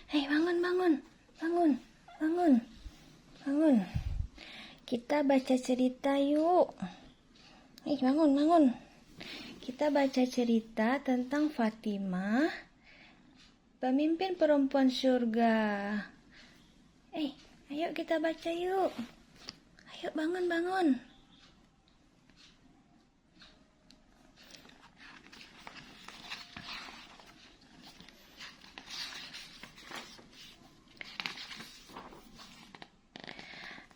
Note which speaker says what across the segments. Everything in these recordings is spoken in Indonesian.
Speaker 1: Hei, bangun, bangun, bangun, bangun, bangun. Kita baca cerita yuk. Hei, bangun, bangun. Kita baca cerita tentang Fatimah, pemimpin perempuan surga. Ayo kita baca yuk. Ayo bangun, bangun.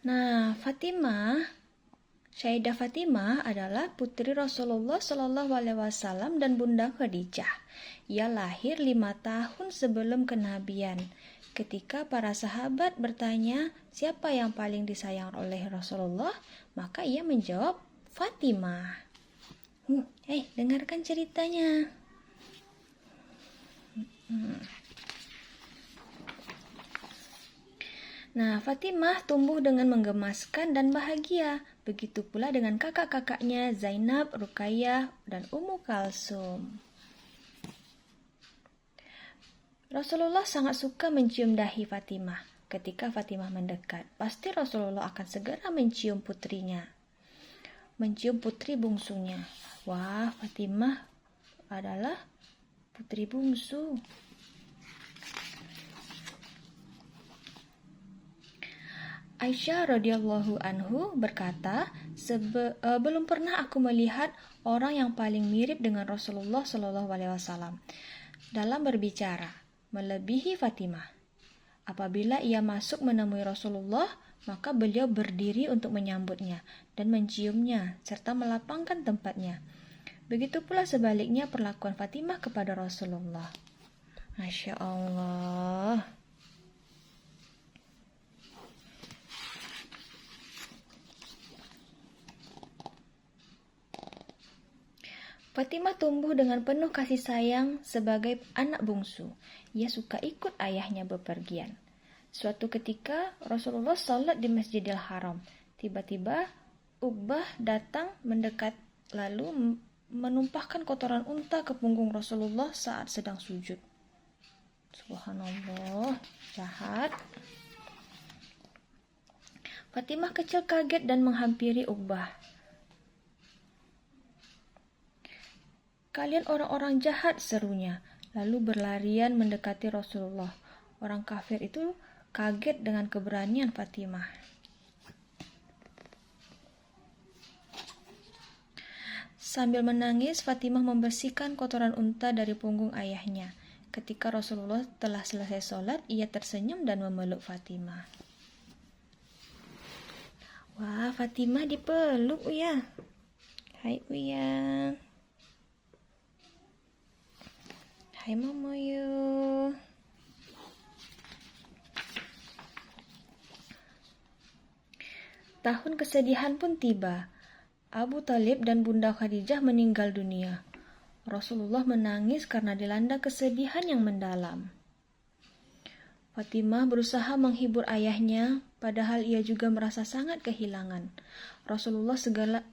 Speaker 1: Nah, Sayyidah Fatimah adalah putri Rasulullah Shallallahu Alaihi Wasallam dan Bunda Khadijah. Ia lahir 5 tahun sebelum kenabian. Ketika para sahabat bertanya siapa yang paling disayang oleh Rasulullah, maka ia menjawab Fatimah. Dengarkan ceritanya. Nah, Fatimah tumbuh dengan menggemaskan dan bahagia. Begitu pula dengan kakak-kakaknya Zainab, Ruqayyah, dan Ummu Kalsum. Rasulullah sangat suka mencium dahi Fatimah. Ketika Fatimah mendekat, pasti Rasulullah akan segera mencium putrinya. Mencium putri bungsunya. Wah, Fatimah adalah putri bungsu. Aisyah radhiyallahu anhu berkata, belum pernah aku melihat orang yang paling mirip dengan Rasulullah Shallallahu Alaihi Wasallam dalam berbicara, melebihi Fatimah. Apabila ia masuk menemui Rasulullah, maka beliau berdiri untuk menyambutnya dan menciumnya serta melapangkan tempatnya. Begitu pula sebaliknya perlakuan Fatimah kepada Rasulullah. Masya Allah. Fatimah tumbuh dengan penuh kasih sayang sebagai anak bungsu. Ia suka ikut ayahnya bepergian. Suatu ketika Rasulullah sholat di Masjidil Haram. Tiba-tiba Uqbah datang mendekat lalu menumpahkan kotoran unta ke punggung Rasulullah saat sedang sujud. Subhanallah, jahat. Fatimah kecil kaget dan menghampiri Uqbah. Kalian orang-orang jahat, serunya, lalu berlarian mendekati Rasulullah. Orang kafir itu kaget dengan keberanian Fatimah. Sambil menangis, Fatimah membersihkan kotoran unta dari punggung ayahnya. Ketika Rasulullah telah selesai sholat, ia tersenyum dan memeluk Fatimah. Wah, Fatimah dipeluk Uya. Hai Uya. Hai Momoyo. Tahun kesedihan pun tiba. Abu Thalib dan Bunda Khadijah meninggal dunia. Rasulullah menangis karena dilanda kesedihan yang mendalam. Fatimah berusaha menghibur ayahnya, padahal ia juga merasa sangat kehilangan. Rasulullah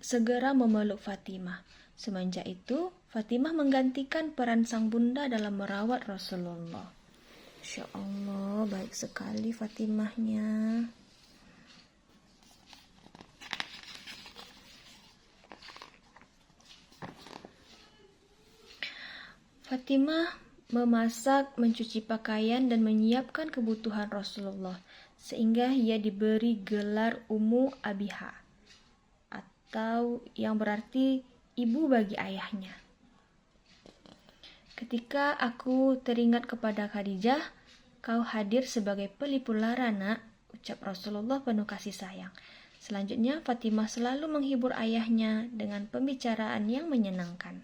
Speaker 1: segera memeluk Fatimah. Semenjak itu, Fatimah menggantikan peran sang bunda dalam merawat Rasulullah. Masya Allah, baik sekali Fatimahnya. Fatimah memasak, mencuci pakaian, dan menyiapkan kebutuhan Rasulullah, sehingga ia diberi gelar Ummu Abiha, atau yang berarti ibu bagi ayahnya. Ketika aku teringat kepada Khadijah, kau hadir sebagai pelipur lara, nak, ucap Rasulullah penuh kasih sayang. Selanjutnya, Fatimah selalu menghibur ayahnya dengan pembicaraan yang menyenangkan.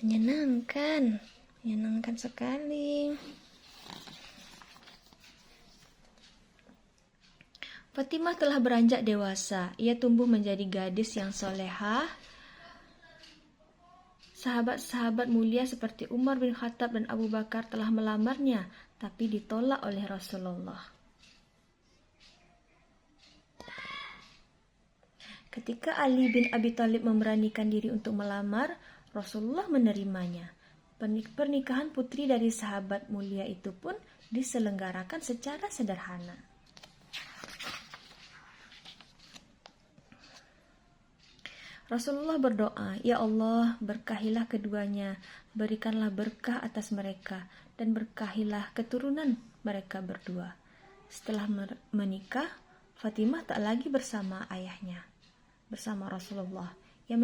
Speaker 1: Menyenangkan sekali. Fatimah telah beranjak dewasa. Ia tumbuh menjadi gadis yang solehah. Sahabat-sahabat mulia seperti Umar bin Khattab dan Abu Bakar telah melamarnya, tapi ditolak oleh Rasulullah. Ketika Ali bin Abi Thalib memberanikan diri untuk melamar, Rasulullah menerimanya. Pernikahan putri dari sahabat mulia itu pun diselenggarakan secara sederhana. Rasulullah berdoa, "Ya Allah, berkahilah keduanya, berikanlah berkah atas mereka, dan berkahilah keturunan mereka berdua." Setelah menikah, Fatimah tak lagi bersama ayahnya, bersama Rasulullah. Ia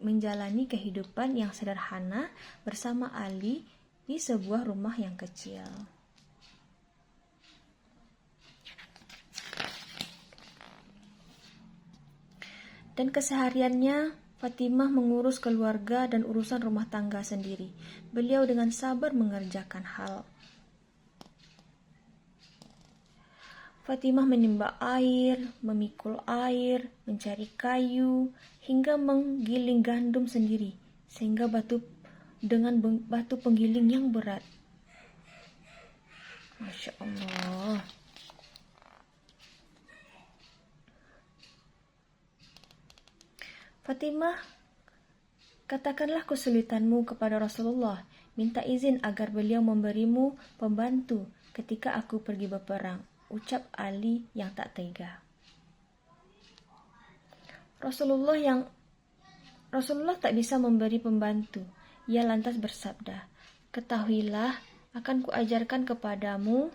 Speaker 1: menjalani kehidupan yang sederhana bersama Ali di sebuah rumah yang kecil. Dan kesehariannya, Fatimah mengurus keluarga dan urusan rumah tangga sendiri. Beliau dengan sabar mengerjakan hal. Fatimah menimba air, memikul air, mencari kayu, hingga menggiling gandum sendiri, sehingga batu penggiling yang berat. Masya Allah. Fatimah, katakanlah kesulitanmu kepada Rasulullah. Minta izin agar beliau memberimu pembantu ketika aku pergi berperang, ucap Ali yang tak tega. Rasulullah tak bisa memberi pembantu. Ia lantas bersabda, "Ketahuilah, akan kuajarkan kepadamu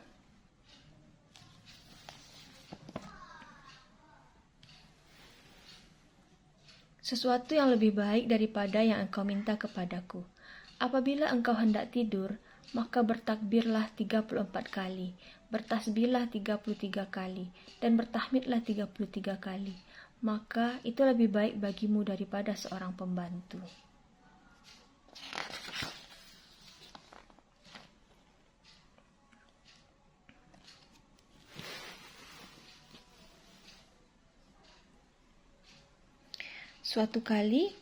Speaker 1: sesuatu yang lebih baik daripada yang engkau minta kepadaku. Apabila engkau hendak tidur, maka bertakbirlah 34 kali, bertasbihlah 33 kali, dan bertahmidlah 33 kali. Maka itu lebih baik bagimu daripada seorang pembantu." Suatu kali,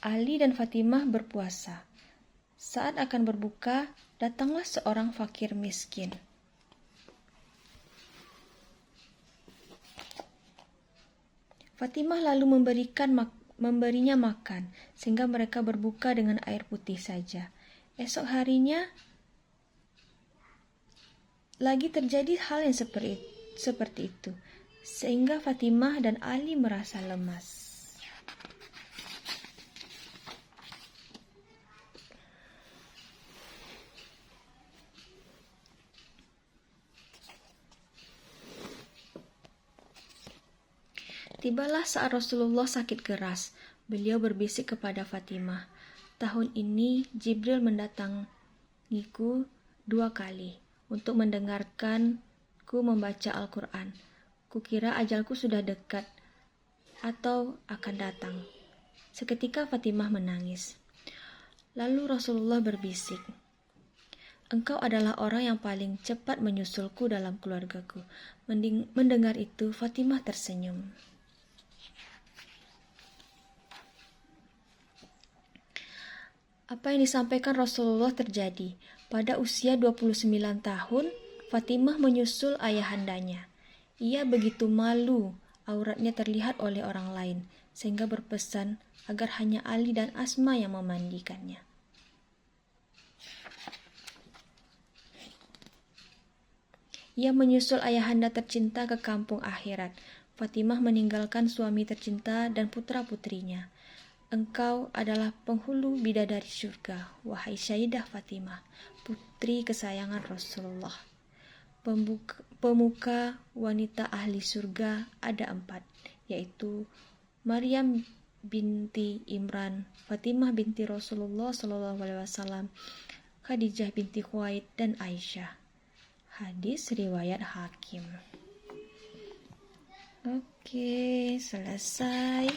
Speaker 1: Ali dan Fatimah berpuasa. Saat akan berbuka, datanglah seorang fakir miskin. Fatimah lalu memberinya makan, sehingga mereka berbuka dengan air putih saja. Esok harinya, lagi terjadi hal yang seperti itu, sehingga Fatimah dan Ali merasa lemas. Tibalah saat Rasulullah sakit keras. Beliau berbisik kepada Fatimah, "Tahun ini Jibril mendatangiku 2 kali untuk mendengarkanku membaca Al-Quran. Kukira ajalku sudah dekat atau akan datang." Seketika Fatimah menangis. Lalu Rasulullah berbisik, "Engkau adalah orang yang paling cepat menyusulku dalam keluargaku." Mendengar itu, Fatimah tersenyum. Apa yang disampaikan Rasulullah terjadi. Pada usia 29 tahun, Fatimah menyusul ayahandanya. Ia begitu malu, auratnya terlihat oleh orang lain, sehingga berpesan agar hanya Ali dan Asma yang memandikannya. Ia menyusul ayahanda tercinta ke kampung akhirat. Fatimah meninggalkan suami tercinta dan putra-putrinya. "Engkau adalah penghulu bidadari surga, wahai Sayyidah Fatimah, putri kesayangan Rasulullah." Pemuka wanita ahli surga ada 4, yaitu Maryam binti Imran, Fatimah binti Rasulullah SAW, Khadijah binti Khuwailid, dan Aisyah. Hadis riwayat Hakim. Oke, selesai.